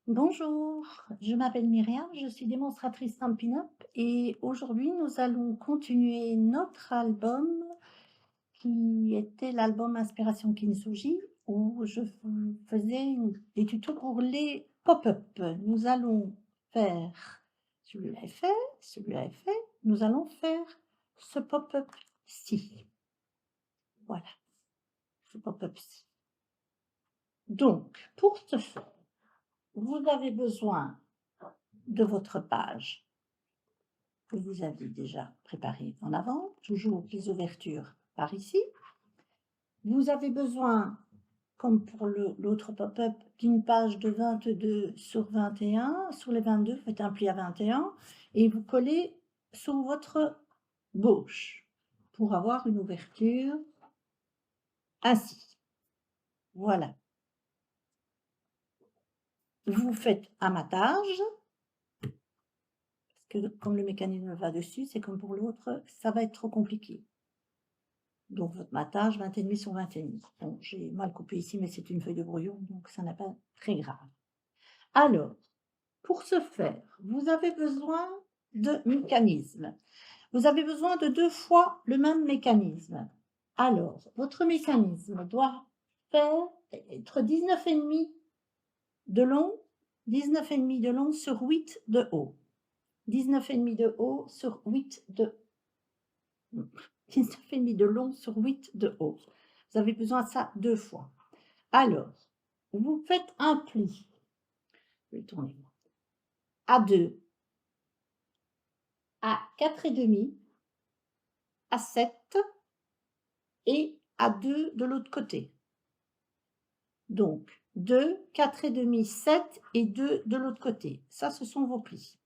Bonjour, je m'appelle Myriam, je suis démonstratrice Stampin' Up et aujourd'hui nous allons continuer notre album qui était l'album Inspiration Kintsugi où je vous faisais des tutos pour les pop-up. Nous allons faire celui-là est fait, celui-là est fait, nous allons faire ce pop-up-ci. Voilà, ce pop-up-ci. Donc, pour ce faire, vous avez besoin de votre page que vous avez déjà préparé en avant, toujours les ouvertures par ici. Vous avez besoin, comme pour l'autre pop-up, d'une page de 22 sur 21. Sur les 22, vous faites un pli à 21 et vous collez sur votre gauche pour avoir une ouverture ainsi. Voilà. Vous faites amatage, parce que comme le mécanisme va dessus, c'est comme pour l'autre, ça va être trop compliqué. Donc votre matage 20,5 sur 20,5. Bon, j'ai mal coupé ici, mais c'est une feuille de brouillon, donc ça n'est pas très grave. Alors, pour ce faire, vous avez besoin de mécanismes. Vous avez besoin de 2 fois le même mécanisme. Alors, votre mécanisme doit faire être 19,5 de long, 19,5 de long sur 8 de haut. 19,5 de haut sur 8 de 19,5 de long sur 8 de haut. Vous avez besoin de ça 2 fois. Alors, vous faites un pli, je vais tourner, à 2, à 4,5, à 7 et à 2 de l'autre côté. Donc, 2, 4,5, 7 et 2 de l'autre côté. Ça, ce sont vos plis.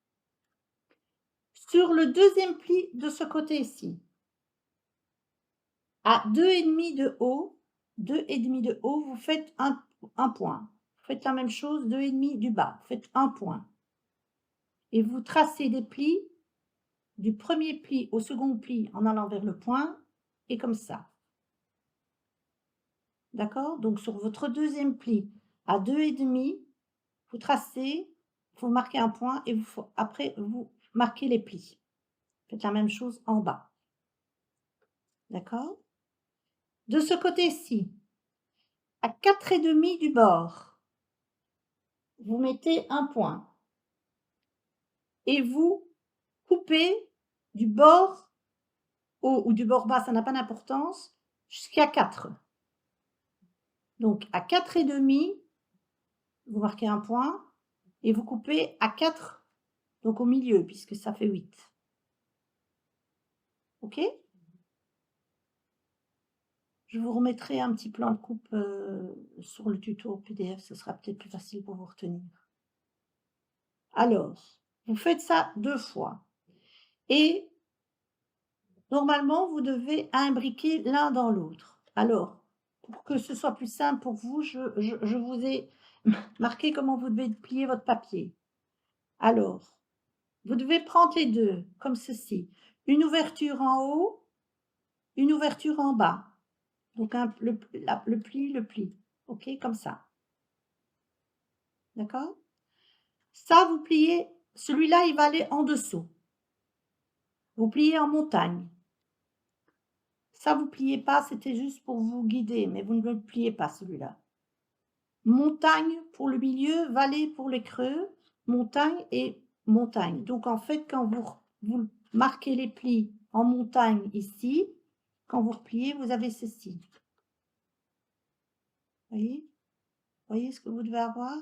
Sur le deuxième pli de ce côté-ci, à 2,5 de haut, 2,5 de haut, vous faites un point. Vous faites la même chose, 2,5 du bas, vous faites un point. Et vous tracez des plis du premier pli au second pli en allant vers le point et comme ça. D'accord? Donc sur votre deuxième pli à 2,5, vous tracez, vous marquez un point et après vous marquez les plis. Faites la même chose en bas. D'accord? De ce côté-ci, à 4,5 du bord, vous mettez un point et vous coupez du bord haut ou du bord bas, ça n'a pas d'importance, jusqu'à 4. Donc à 4,5, vous marquez un point et vous coupez à 4, donc au milieu, puisque ça fait 8. OK? Je vous remettrai un petit plan de coupe sur le tuto PDF, ce sera peut-être plus facile pour vous retenir. Alors, vous faites ça 2 fois et normalement, vous devez imbriquer l'un dans l'autre. Alors, pour que ce soit plus simple pour vous, je vous ai marqué comment vous devez plier votre papier. Alors, vous devez prendre les 2 comme ceci. Une ouverture en haut, une ouverture en bas. Donc le pli. OK? Comme ça. D'accord? Ça, vous pliez, celui-là, il va aller en dessous. Vous pliez en montagne. Ça, vous pliez pas, c'était juste pour vous guider, mais vous ne le pliez pas, celui-là. Montagne pour le milieu, vallée pour les creux, montagne et montagne. Donc, en fait, quand vous marquez les plis en montagne ici, quand vous repliez, vous avez ceci. Voyez? Voyez ce que vous devez avoir?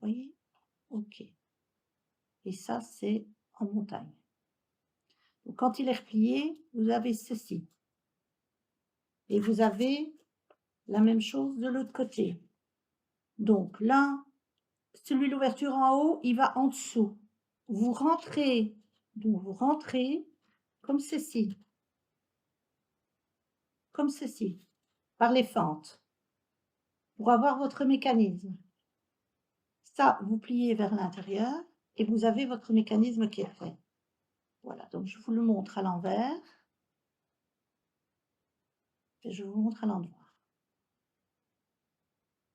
Voyez? OK. Et ça, c'est en montagne. Donc, quand il est replié, vous avez ceci. Et vous avez la même chose de l'autre côté. Donc là, celui l'ouverture en haut, il va en dessous. Vous rentrez, donc vous rentrez comme ceci, par les fentes, pour avoir votre mécanisme. Ça, vous pliez vers l'intérieur et vous avez votre mécanisme qui est fait. Voilà, donc je vous le montre à l'envers et je vous montre à l'endroit.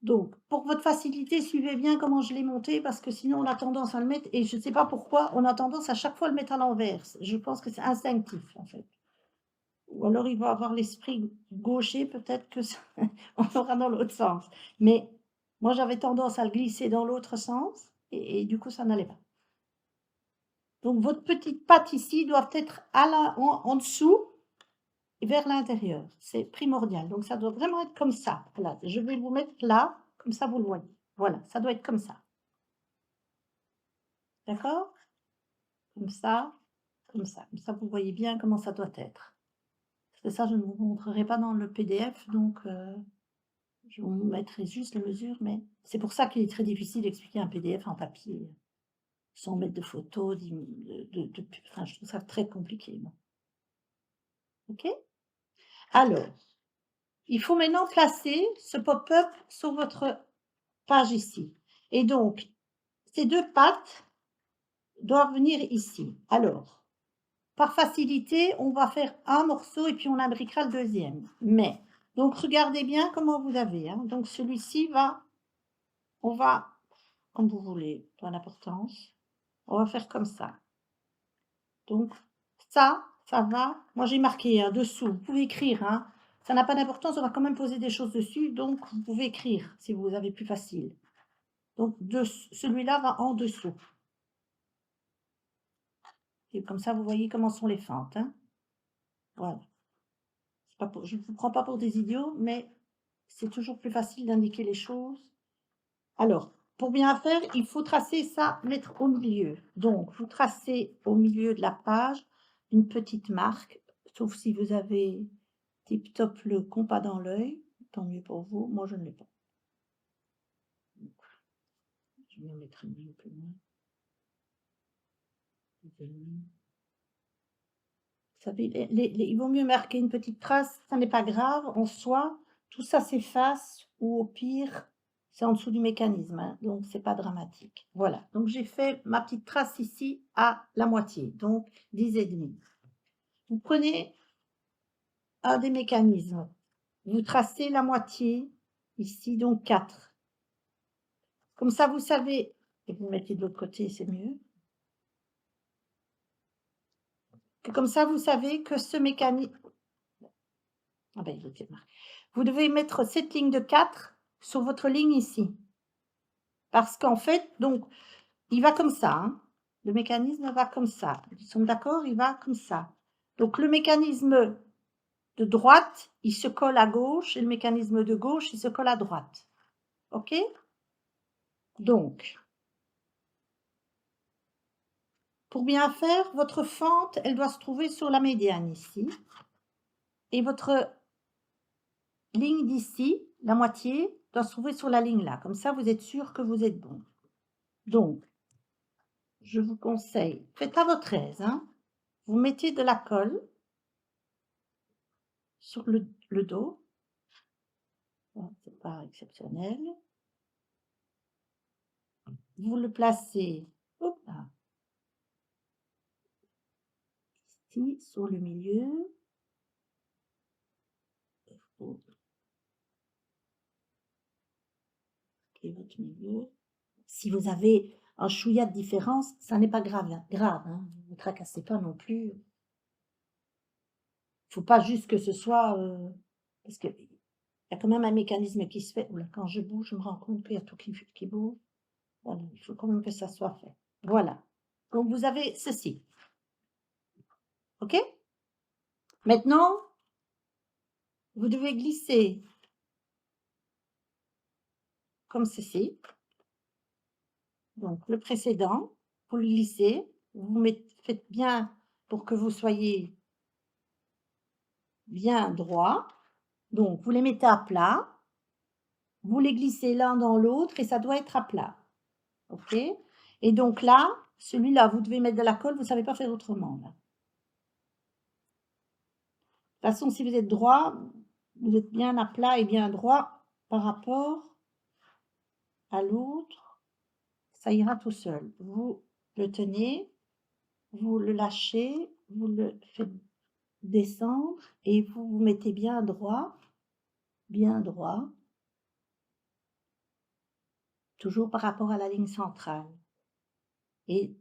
Donc, pour votre facilité, suivez bien comment je l'ai monté parce que sinon on a tendance à le mettre et je ne sais pas pourquoi, on a tendance à chaque fois à le mettre à l'envers. Je pense que c'est instinctif, en fait. Ou alors il va avoir l'esprit gaucher, peut-être que ça on aura dans l'autre sens. Mais moi, j'avais tendance à le glisser dans l'autre sens et du coup, ça n'allait pas. Donc votre petite patte ici doit être à la en dessous et vers l'intérieur. C'est primordial. Donc ça doit vraiment être comme ça. Voilà, je vais vous mettre là, comme ça vous le voyez. Voilà, ça doit être comme ça. D'accord? Comme ça, comme ça. Comme ça, vous voyez bien comment ça doit être. Parce que ça, je ne vous montrerai pas dans le PDF, donc je vous mettrai juste les mesures, mais c'est pour ça qu'il est très difficile d'expliquer un PDF en papier, sans mettre de photos, enfin, je trouve ça très compliqué, moi. OK? Alors, il faut maintenant placer ce pop-up sur votre page ici. Et donc, ces 2 pattes doivent venir ici. Alors, par facilité, on va faire un morceau et puis on imbriquera le deuxième. Mais, donc regardez bien comment vous avez, hein. Donc celui-ci on va, comme vous voulez, pas d'importance, on va faire comme ça. Donc ça va. Moi j'ai marqué, dessous, vous pouvez écrire, hein. Ça n'a pas d'importance, on va quand même poser des choses dessus, donc vous pouvez écrire si vous avez plus facile. Donc celui-là va en dessous. Et comme ça, vous voyez comment sont les fentes, hein. Voilà. Je ne vous prends pas pour des idiots, mais c'est toujours plus facile d'indiquer les choses. Alors, pour bien faire, il faut tracer ça, mettre au milieu. Donc, vous tracez au milieu de la page une petite marque, sauf si vous avez tip top le compas dans l'œil, tant mieux pour vous. Moi, je ne l'ai pas. Je vais mettre un peu moins. Vous savez, il vaut mieux marquer une petite trace, ça n'est pas grave en soi, tout ça s'efface ou au pire, c'est en dessous du mécanisme, hein, donc c'est pas dramatique. Voilà, donc j'ai fait ma petite trace ici à la moitié, donc 10,5. Vous prenez un des mécanismes, vous tracez la moitié ici, donc 4. Comme ça, vous savez, et vous mettez de l'autre côté, c'est mieux. Comme ça, vous savez que ce mécanisme, ah ben, il était marqué. Vous devez mettre cette ligne de 4 sur votre ligne ici. Parce qu'en fait, donc, il va comme ça, hein. Le mécanisme va comme ça. Ils sont d'accord? Il va comme ça. Donc, le mécanisme de droite, il se colle à gauche et le mécanisme de gauche, il se colle à droite. OK? Donc, pour bien faire, votre fente, elle doit se trouver sur la médiane ici. Et votre ligne d'ici, la moitié, doit se trouver sur la ligne là. Comme ça, vous êtes sûr que vous êtes bon. Donc, je vous conseille, faites à votre aise, hein. Vous mettez de la colle sur le dos. Bon, c'est pas exceptionnel. Vous le placez, hop là, ici, sur le milieu. Vous marquez votre milieu. Si vous avez un chouïa de différence, ça n'est pas grave, hein. Ne vous tracassez pas non plus. Il faut pas juste que ce soit, parce qu'il y a quand même un mécanisme qui se fait. Ouh là, quand je bouge, je me rends compte qu'il y a tout qui bouge. Voilà, il faut quand même que ça soit fait. Voilà. Donc vous avez ceci. OK? Maintenant, vous devez glisser comme ceci. Donc le précédent, vous le glissez, faites bien pour que vous soyez bien droit. Donc vous les mettez à plat, vous les glissez l'un dans l'autre et ça doit être à plat. OK? Et donc là, celui-là, vous devez mettre de la colle, vous ne savez pas faire autrement là. De toute façon, si vous êtes droit, vous êtes bien à plat et bien droit par rapport à l'autre, ça ira tout seul. Vous le tenez, vous le lâchez, vous le faites descendre et vous vous mettez bien droit, bien droit. toujours par rapport à la ligne centrale et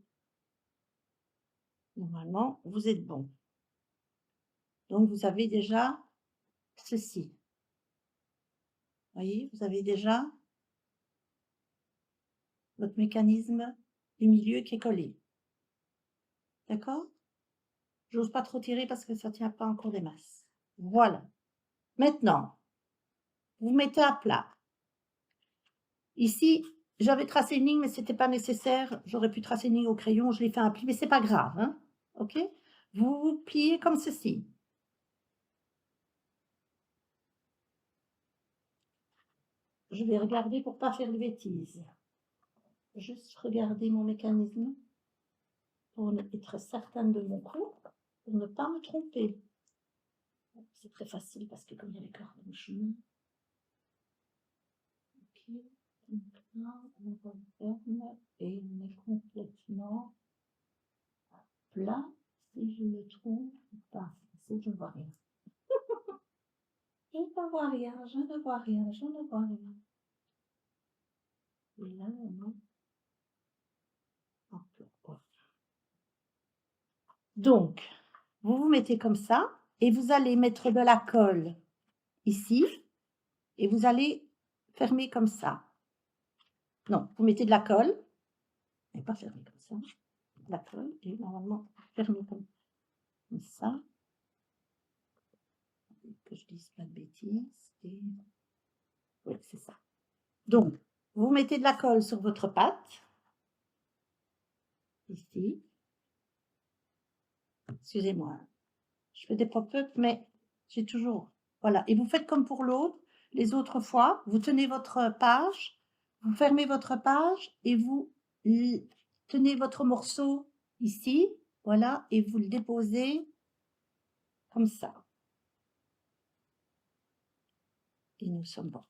normalement, vous êtes bon. Donc vous avez déjà ceci. Voyez? Vous avez déjà votre mécanisme du milieu qui est collé. D'accord? J'ose pas trop tirer parce que ça ne tient pas encore des masses. Voilà. Maintenant, vous mettez à plat. Ici, j'avais tracé une ligne, mais c'était pas nécessaire. J'aurais pu tracer une ligne au crayon, je l'ai fait un pli, mais c'est pas grave, hein. OK? Vous vous pliez comme ceci. Je vais regarder pour pas faire de bêtises. Juste regarder mon mécanisme pour être certaine de mon coup, pour ne pas me tromper. C'est très facile parce que comme il y a les cordes de chemin. OK. Donc là, on va ferme et on est complètement plat. Si je me trompe pas, si je ne vois rien. Je ne vois rien, je ne vois rien, je ne vois rien. Et là, on est en plat. Donc, vous vous mettez comme ça et vous allez mettre de la colle ici et vous allez fermer comme ça. Non, vous mettez de la colle, et pas fermer comme ça, de la colle et normalement fermer comme ça. Que je dise pas de bêtises. Et... oui, c'est ça. Donc, vous mettez de la colle sur votre pâte, ici. Excusez-moi, je fais des pop-up, mais j'ai toujours... Voilà, et vous faites comme pour l'autre, les autres fois, vous tenez votre page, vous fermez votre page et vous tenez votre morceau ici, voilà, et vous le déposez comme ça. Et nous sommes bons.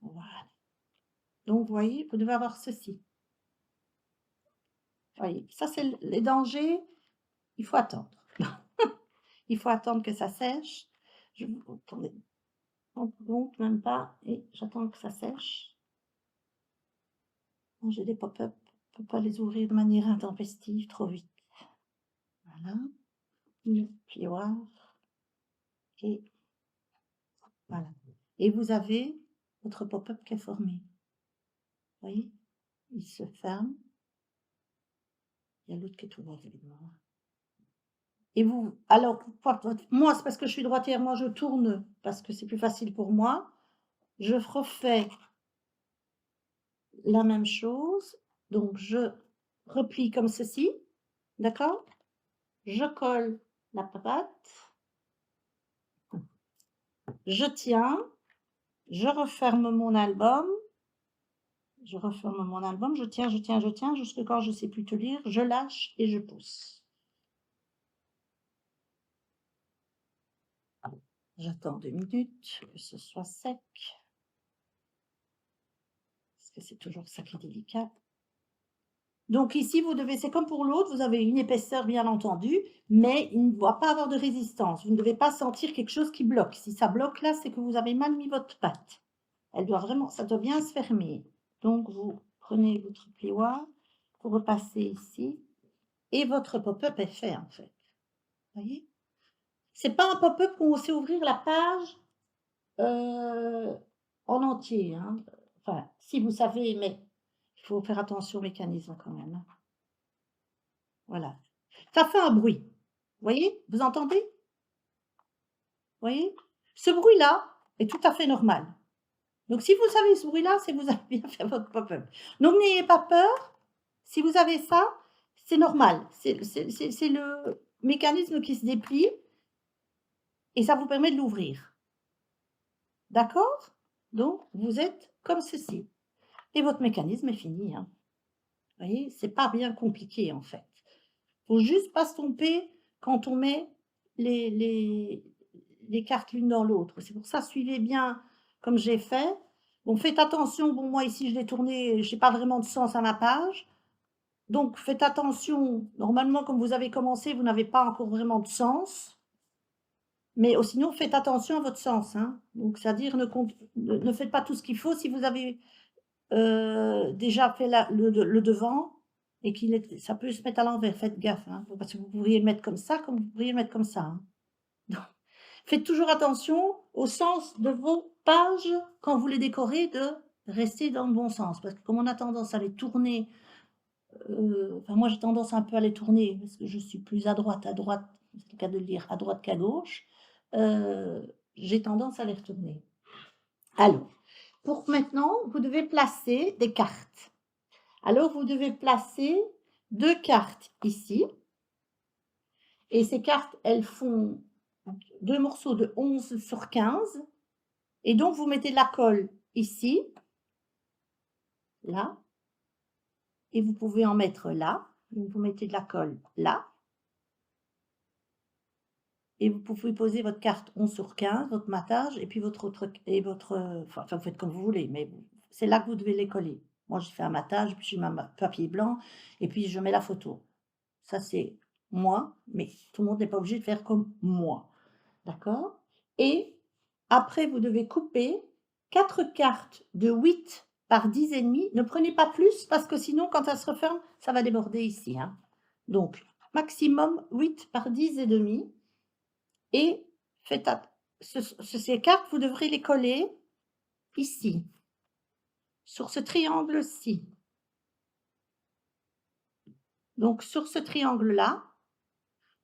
Voilà. Donc, vous voyez, vous devez avoir ceci. Voyez, ça c'est les dangers, il faut attendre. Il faut attendre que ça sèche. Je vous attendez, donc même pas, et j'attends que ça sèche. Quand j'ai des pop-up, je ne peux pas les ouvrir de manière intempestive trop vite. Voilà, le plioir, et voilà. Et vous avez votre pop-up qui est formé. Vous voyez, il se ferme. Il y a l'autre qui est ouvert, évidemment. Et vous, alors, moi, c'est parce que je suis droitière, moi je tourne parce que c'est plus facile pour moi. Je refais la même chose. Donc, je replie comme ceci. D'accord? Je colle la pâte. Je tiens. Je referme mon album. Je referme mon album. Je tiens, je tiens, je tiens. Jusque quand je ne sais plus te lire. Je lâche et je pousse. J'attends 2 minutes que ce soit sec. Parce que c'est toujours ça qui est délicat. Donc ici, vous devez, c'est comme pour l'autre, vous avez une épaisseur bien entendu, mais il ne doit pas avoir de résistance. Vous ne devez pas sentir quelque chose qui bloque. Si ça bloque là, c'est que vous avez mal mis votre pâte. Elle doit vraiment, ça doit bien se fermer. Donc vous prenez votre plioir, vous repassez ici, et votre pop-up est fait en fait. Vous voyez? C'est pas un pop-up où on sait ouvrir la page en entier, hein. Enfin, si vous savez, mais il faut faire attention au mécanisme quand même, hein. Voilà. Ça fait un bruit. Vous voyez? Vous entendez? Vous voyez? Ce bruit-là est tout à fait normal. Donc si vous savez ce bruit-là, c'est que vous avez bien fait votre pop-up. Donc n'ayez pas peur. Si vous avez ça, c'est normal. C'est le mécanisme qui se déplie et ça vous permet de l'ouvrir. D'accord? Donc vous êtes comme ceci. Et votre mécanisme est fini, hein. Vous voyez? C'est pas bien compliqué en fait. Faut juste pas se tromper quand on met les cartes l'une dans l'autre. C'est pour ça, suivez bien comme j'ai fait. Bon, faites attention, bon moi ici je l'ai tourné, j'ai pas vraiment de sens à ma page. Donc faites attention, normalement comme vous avez commencé, vous n'avez pas encore vraiment de sens. Mais sinon faites attention à votre sens, hein. Donc c'est-à-dire ne faites pas tout ce qu'il faut si vous avez déjà fait le devant et ça peut se mettre à l'envers, faites gaffe, hein, parce que vous pourriez le mettre comme ça, comme vous pourriez le mettre comme ça, hein. Donc, faites toujours attention au sens de vos pages quand vous les décorez, de rester dans le bon sens. Parce que comme on a tendance à les tourner, enfin moi j'ai tendance un peu à les tourner parce que je suis plus à droite, c'est le cas de le dire, à droite qu'à gauche, j'ai tendance à les retourner. Alors, pour maintenant, vous devez placer des cartes. Alors vous devez placer 2 cartes ici et ces cartes, elles font 2 morceaux de 11 sur 15 et donc vous mettez de la colle ici, là et vous pouvez en mettre là. Donc vous mettez de la colle là et vous pouvez poser votre carte 11 sur 15, votre matage et puis votre autre et votre, enfin vous faites comme vous voulez, mais c'est là que vous devez les coller. Moi, j'ai fait un matage, puis je mets ma papier blanc et puis je mets la photo. Ça, c'est moi, mais tout le monde n'est pas obligé de faire comme moi. D'accord? Et après, vous devez couper 4 cartes de 8 par 10 et demi. Ne prenez pas plus parce que sinon, quand elle se referme, ça va déborder ici, hein. Donc, maximum 8 par 10 et demi. Et faites ces cartes, vous devrez les coller ici, sur ce triangle-ci. Donc, sur ce triangle-là,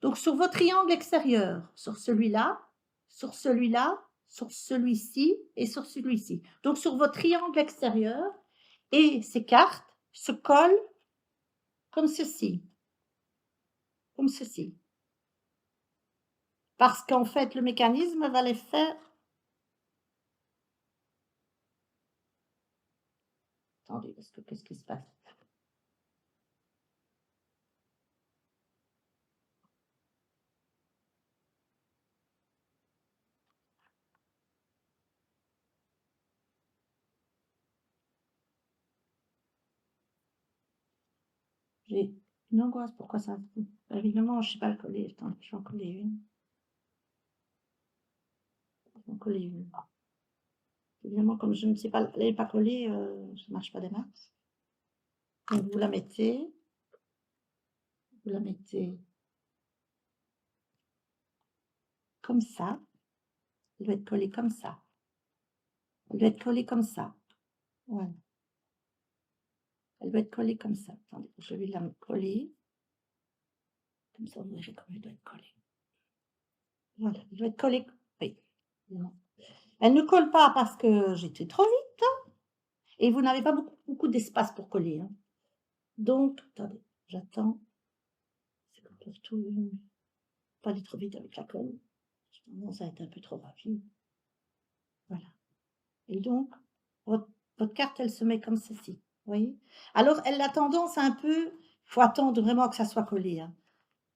donc sur vos triangles extérieurs, sur celui-là, sur celui-là, sur celui-ci et sur celui-ci. Donc sur vos triangles extérieurs et ces cartes se collent comme ceci, comme ceci. Parce qu'en fait, le mécanisme va les faire. Attendez, parce que qu'est-ce qui se passe? J'ai une angoisse, pourquoi ça? Évidemment, je ne sais pas le coller. Attends, je vais en coller une. Je vais en coller une. Évidemment, comme je ne sais pas, elle n'est pas collée, ça ne marche pas des maths. Donc vous la mettez comme ça. Elle doit être collée comme ça. Elle doit être collée comme ça. Voilà. Elle doit être collée comme ça. Attendez, je vais la coller. Comme ça, vous verrez comment elle doit être collée. Voilà, elle doit être collée. Oui. Non. Elle ne colle pas parce que j'étais trop vite. Et vous n'avez pas beaucoup d'espace pour coller, hein. Donc, attendez, j'attends. C'est comme partout. Pas aller trop vite avec la colle. J'ai tendance à être un peu trop rapide. Voilà. Et donc, votre carte, elle se met comme ceci. Vous voyez? Alors, elle a tendance un peu, il faut attendre vraiment que ça soit collé, hein.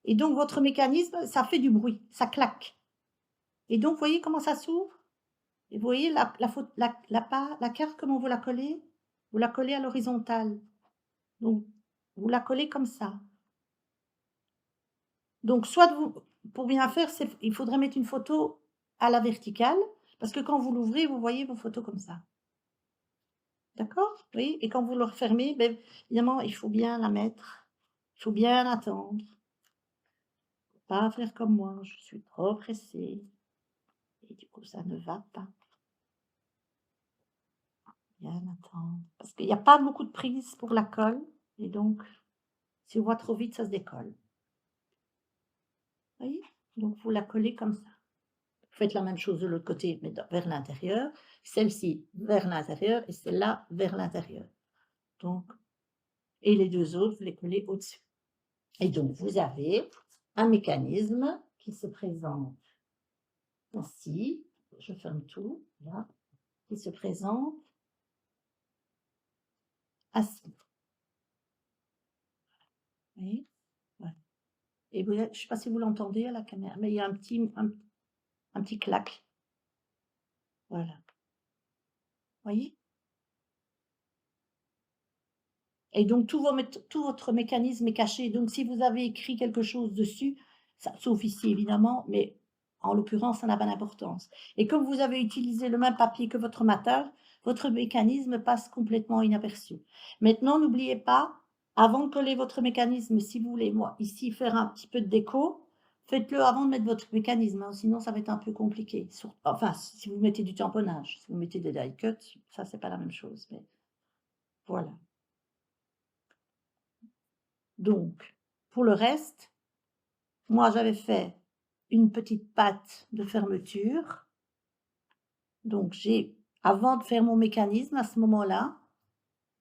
Et donc, votre mécanisme, ça fait du bruit, ça claque. Et donc, vous voyez comment ça s'ouvre? Et vous voyez la carte, comment vous la collez? Vous la collez à l'horizontale. Donc, vous la collez comme ça. Donc, soit pour bien faire, il faudrait mettre une photo à la verticale, parce que quand vous l'ouvrez, vous voyez vos photos comme ça. D'accord? Oui, et quand vous le refermez, ben, évidemment, il faut bien la mettre, il faut bien attendre. Faut pas faire comme moi, je suis trop pressée et du coup, ça ne va pas. Bien attendre, parce qu'il y a pas beaucoup de prise pour la colle et donc si on va trop vite, ça se décolle. Vous voyez? Donc vous la collez comme ça. Vous faites la même chose de l'autre côté, mais vers l'intérieur. Celle-ci vers l'intérieur et celle-là vers l'intérieur. Donc et les 2 autres, vous les collez au-dessus. Et donc, vous avez un mécanisme qui se présente ainsi. Je ferme tout, là, qui se présente ainsi. Vous voyez? Voilà. Et je ne sais pas si vous l'entendez à la caméra, mais il y a un petit clac. Voilà. Vous voyez? Et donc, tout votre mécanisme est caché. Donc, si vous avez écrit quelque chose dessus, sauf ici évidemment, mais En l'occurrence, ça n'a pas d'importance. Et comme vous avez utilisé le même papier que votre moteur, votre mécanisme passe complètement inaperçu. Maintenant, n'oubliez pas, avant de coller votre mécanisme, si vous voulez, moi, ici, faire un petit peu de déco, faites-le avant de mettre votre mécanisme, hein, sinon ça va être un peu compliqué. Enfin, si vous mettez du tamponnage, si vous mettez des die cuts, ça, c'est pas la même chose, mais voilà. Donc, pour le reste, moi, j'avais fait une petite patte de fermeture. Donc avant de faire mon mécanisme, à ce moment-là,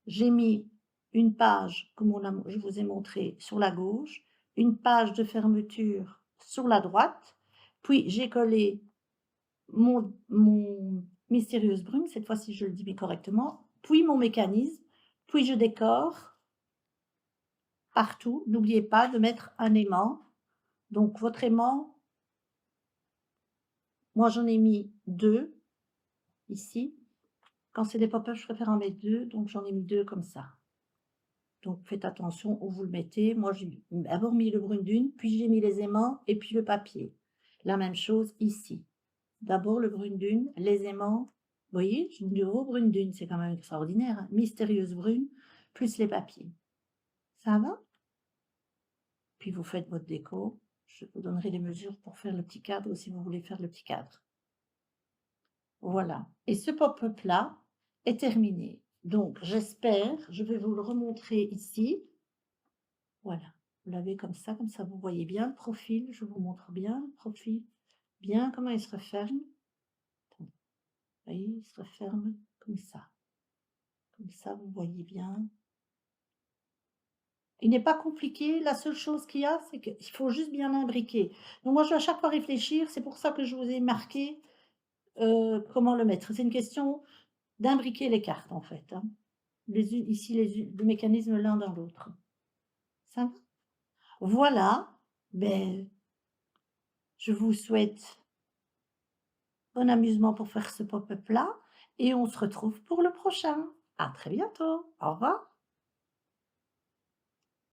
j'ai mis une page, comme je vous ai montré, sur la gauche, une page de fermeture sur la droite, puis j'ai collé mon mystérieuse brume, cette fois-ci je le dis bien correctement, puis mon mécanisme, puis je décore partout. N'oubliez pas de mettre un aimant. Donc votre aimant, moi j'en ai mis 2 ici. Quand c'est des pop-up, je préfère en mettre 2, donc j'en ai mis 2 comme ça. Donc faites attention où vous le mettez. Moi, j'ai d'abord mis le brun dune, puis j'ai mis les aimants et puis le papier. La même chose ici. D'abord le brun dune, les aimants. Vous voyez, j'ai une gros brune dune, c'est quand même extraordinaire, hein. Mystérieuse brune, plus les papiers. Ça va? Puis vous faites votre déco. Je vous donnerai les mesures pour faire le petit cadre si vous voulez faire le petit cadre. Voilà. Et ce pop-up là est terminé. Donc j'espère, je vais vous le remontrer ici. Voilà, vous l'avez comme ça vous voyez bien le profil, je vous montre bien le profil, bien comment il se referme. Attendez, vous voyez, il se referme comme ça vous voyez bien. Il n'est pas compliqué, la seule chose qu'il y a, c'est qu'il faut juste bien l'imbriquer. Donc moi, je dois à chaque fois réfléchir, c'est pour ça que je vous ai marqué comment le mettre. C'est une question d'imbriquer les cartes en fait, hein. Le mécanisme l'un dans l'autre. Ça va? Voilà, ben, je vous souhaite bon amusement pour faire ce pop-up là et on se retrouve pour le prochain. À très bientôt. Au revoir.